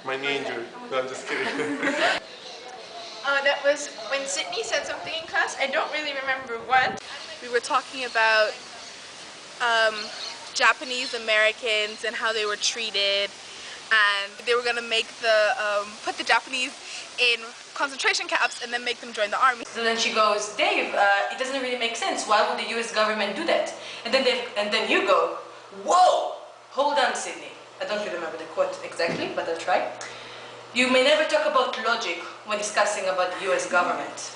My knee injury. No, I'm just kidding. That was when Sydney said something in class. I don't really remember what. We were talking about Japanese Americans and how they were treated, and they were gonna make put the Japanese in concentration camps and then make them join the army. So then she goes, Dave, it doesn't really make sense. Why would the US government do that? And then you go, whoa! Hold on, Sydney. I don't really remember the quote exactly, but I'll try. You may never talk about logic when discussing about the US government.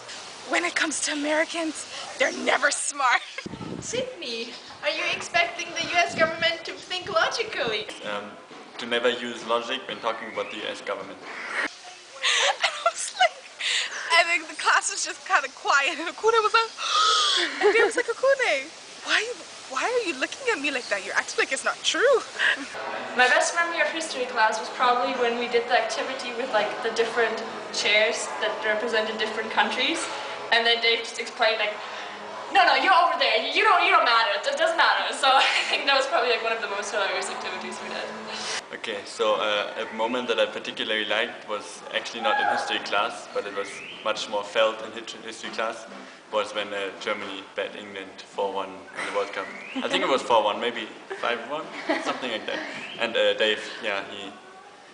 When it comes to Americans, they're never smart. Sydney, are you expecting the US government to think logically? To never use logic when talking about the US government. I think the class was just kind of quiet, and Akune was like, and Dave was like, Akune, why are you looking at me like that? You're acting like it's not true. My best memory of history class was probably when we did the activity with like the different chairs that represented different countries, and then Dave just explained like, no, you're over there. You don't matter. It doesn't matter. So I think that was probably like one of the most hilarious activities we did. Okay, so a moment that I particularly liked was actually not in history class, but it was much more felt in history class, was when Germany bet England 4-1 in the World Cup. I think it was 4-1, maybe 5-1, something like that. And Dave, yeah,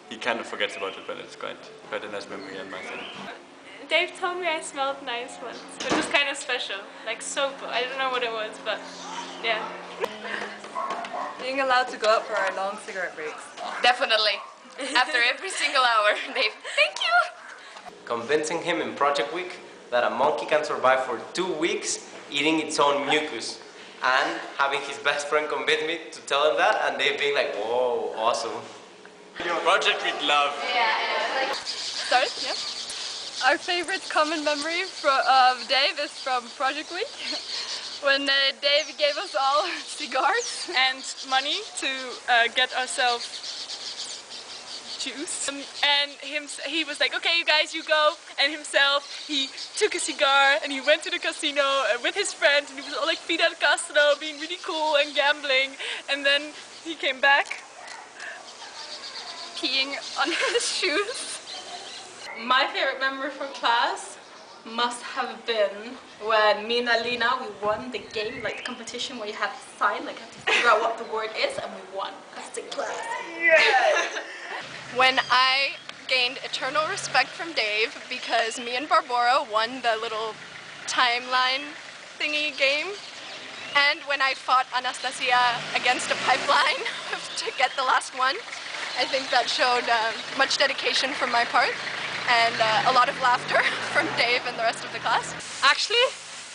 he kind of forgets about it, but it's quite a nice memory on my side. Dave told me I smelled nice once, which was kind of special, like soap. I don't know what it was, but yeah. Being allowed to go out for our long cigarette breaks. Definitely. After every single hour, Dave, thank you. Convincing him in project week that a monkey can survive for 2 weeks eating its own mucus, and having his best friend convince me to tell him that, and Dave being like, whoa, awesome. Project week love. Yeah. Sorry? Yeah. Our favorite common memory of Dave is from Project Week, when Dave gave us all cigars And money to get ourselves juice. And he was like, okay, you guys, you go. And himself, he took a cigar and he went to the casino with his friends, and he was all like Fidel Castro, being really cool and gambling. And then he came back, peeing on his shoes. My favorite memory from class must have been when me and Alina, we won the game, like the competition where you have to sign, like you have to figure out what the word is, and we won as a class. Yes! When I gained eternal respect from Dave because me and Barbara won the little timeline thingy game, and when I fought Anastasia against a pipeline to get the last one. I think that showed much dedication from my part, and a lot of laughter from Dave and the rest of the class. Actually,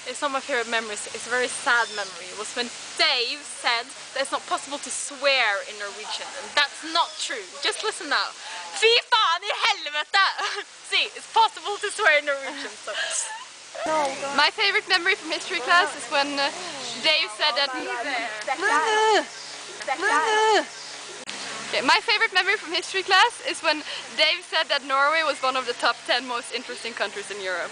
it's not my favorite memories. It's a very sad memory. It was when Dave said that it's not possible to swear in Norwegian, and that's not true. Just listen now. Fy faen i helvete! See, it's possible to swear in Norwegian, so... My favorite memory from history class is when Dave said that... Okay, my favorite memory from history class is when Dave said that Norway was one of the top 10 most interesting countries in Europe.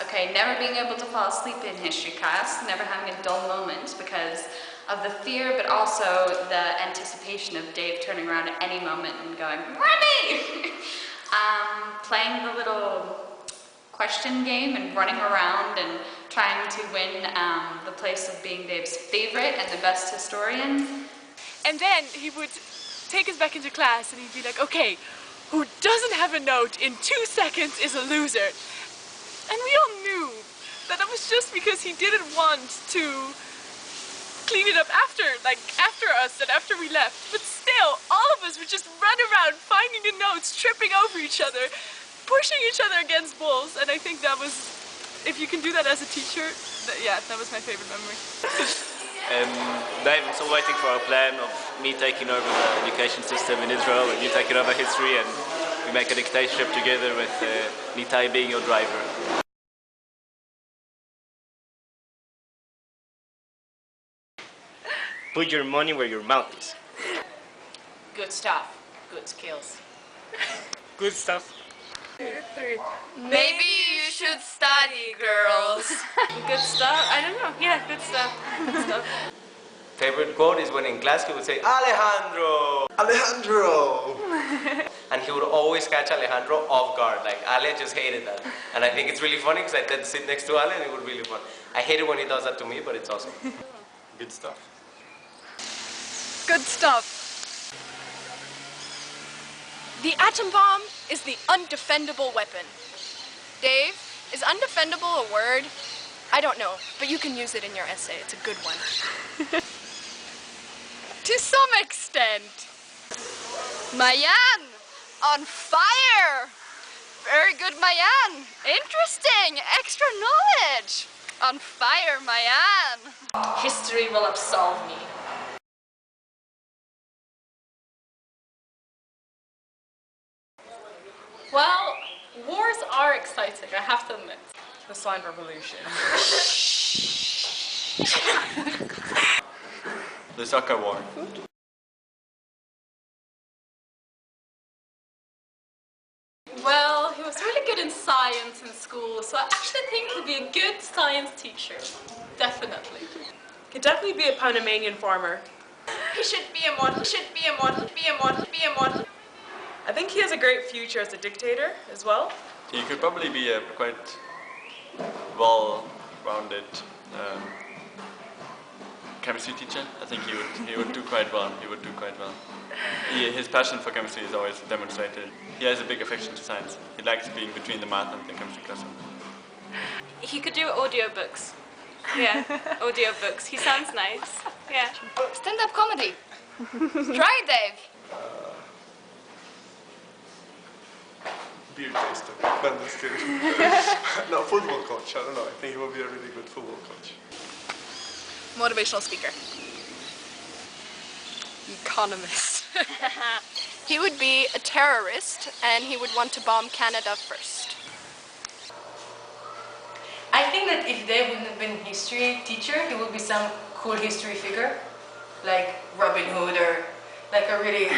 Okay, never being able to fall asleep in history class, never having a dull moment because of the fear, but also the anticipation of Dave turning around at any moment and going, "Remy!" Playing the little question game and running around and trying to win the place of being Dave's favorite and the best historian. And then he would take us back into class and he'd be like, okay, who doesn't have a note in 2 seconds is a loser. And we all knew that it was just because he didn't want to clean it up after us and after we left. But still, all of us would just run around finding the notes, tripping over each other, pushing each other against walls. And I think that was, if you can do that as a teacher, that was my favorite memory. Dave, I'm still waiting for our plan of me taking over the education system in Israel and you taking over history, and we make a dictatorship together with Nitai being your driver. Put your money where your mouth is. Good stuff, good skills. Good stuff. Maybe you should study, girls. Good stuff? I don't know. Yeah, good stuff. Good stuff. favorite quote is when in class he would say, Alejandro! Alejandro! And he would always catch Alejandro off guard. Like, Ale just hated that. And I think it's really funny because I tend to sit next to Ale and it would be really fun. I hate it when he does that to me, but it's awesome. Good stuff. Good stuff. The atom bomb is the undefendable weapon. Dave, is undefendable a word? I don't know, but you can use it in your essay. It's a good one. To some extent. Mayan, on fire. Very good, Mayan. Interesting, extra knowledge. On fire, Mayan. History will absolve me. Well, wars are exciting, I have to admit. The silent revolution. The soccer war. Well, he was really good in science in school, so I actually think he'd be a good science teacher. Definitely. Could definitely be a Panamanian farmer. He should be a model, should be a model, be a model, be a model. I think he has a great future as a dictator as well. He could probably be a quite well-rounded chemistry teacher. I think he would do quite well. He would do quite well. His passion for chemistry is always demonstrated. He has a big affection to science. He likes being between the math and the chemistry classroom. He could do audiobooks. Yeah, audiobooks. He sounds nice. Yeah. Stand-up comedy. Try it, Dave. Beer taster. No, I'm just kidding. No, football coach. I don't know. I think he will be a really good football coach. Motivational speaker. Economist. He would be a terrorist, and he would want to bomb Canada first. I think that if Dave wouldn't have been a history teacher, he would be some cool history figure, like Robin Hood, or like a really,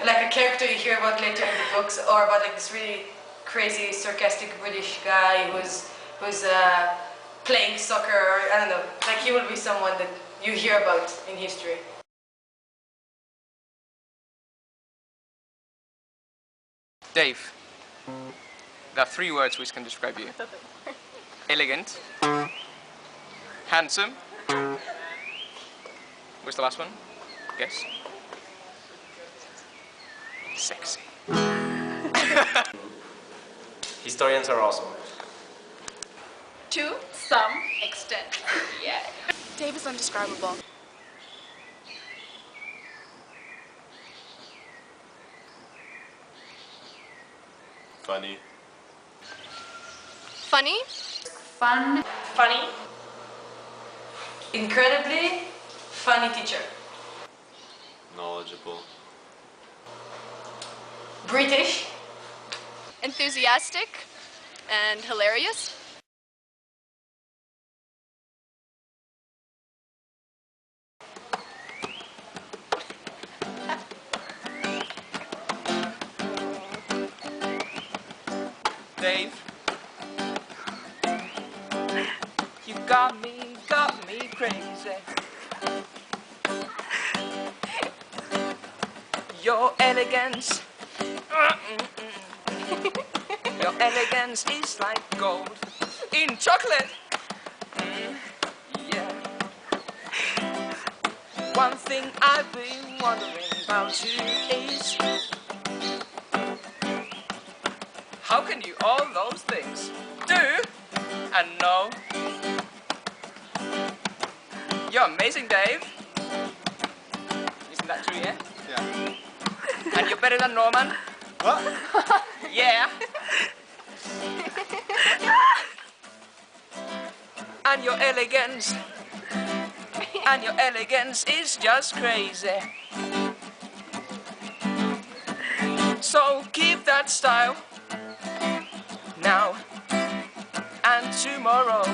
like a character you hear about later in the books, or about like this really crazy, sarcastic British guy who's playing soccer, or I don't know. Like he would be someone that you hear about in history. Dave, there are 3 words which can describe you. Elegant, handsome, what's the last one? Guess. Sexy. Historians are awesome. To some extent. Yeah. Dave is undescribable. Funny. Funny? Fun. Funny. Incredibly funny teacher. Knowledgeable. British. Enthusiastic and hilarious. Dave, you got me crazy. Your elegance, your elegance is like gold in chocolate. Yeah. One thing I've been wondering about you is, how can you all those things do and know? You're amazing, Dave. Isn't that true, yeah? Yeah. And you're better than Norman. What? Yeah. And your elegance is just crazy. So keep that style now and tomorrow.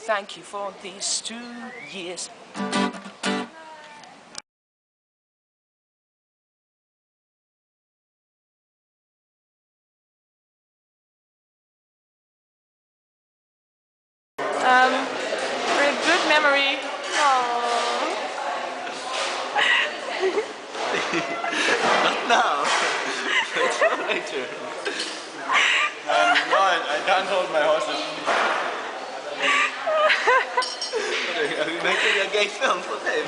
Thank you for these 2 years. For a good memory. Aww. Not now. It's for later. No, I can't hold my horses. Are we making a gay film for Dave?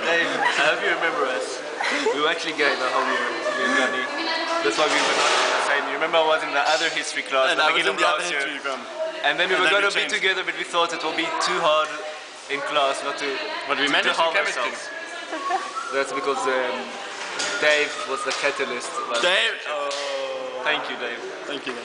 Dave, I hope you remember us. We were actually gay the whole year, me and Johnny. That's why we were not in the same. You remember I was in the other history class And at I the was in beginning the of other last year. history from. And then we And were then going to we be changed. together, but we thought it will be too hard in class not to, But we to managed harm with chemistry. ourselves. That's because Dave was the catalyst. Dave! Thank you, Dave. Thank you.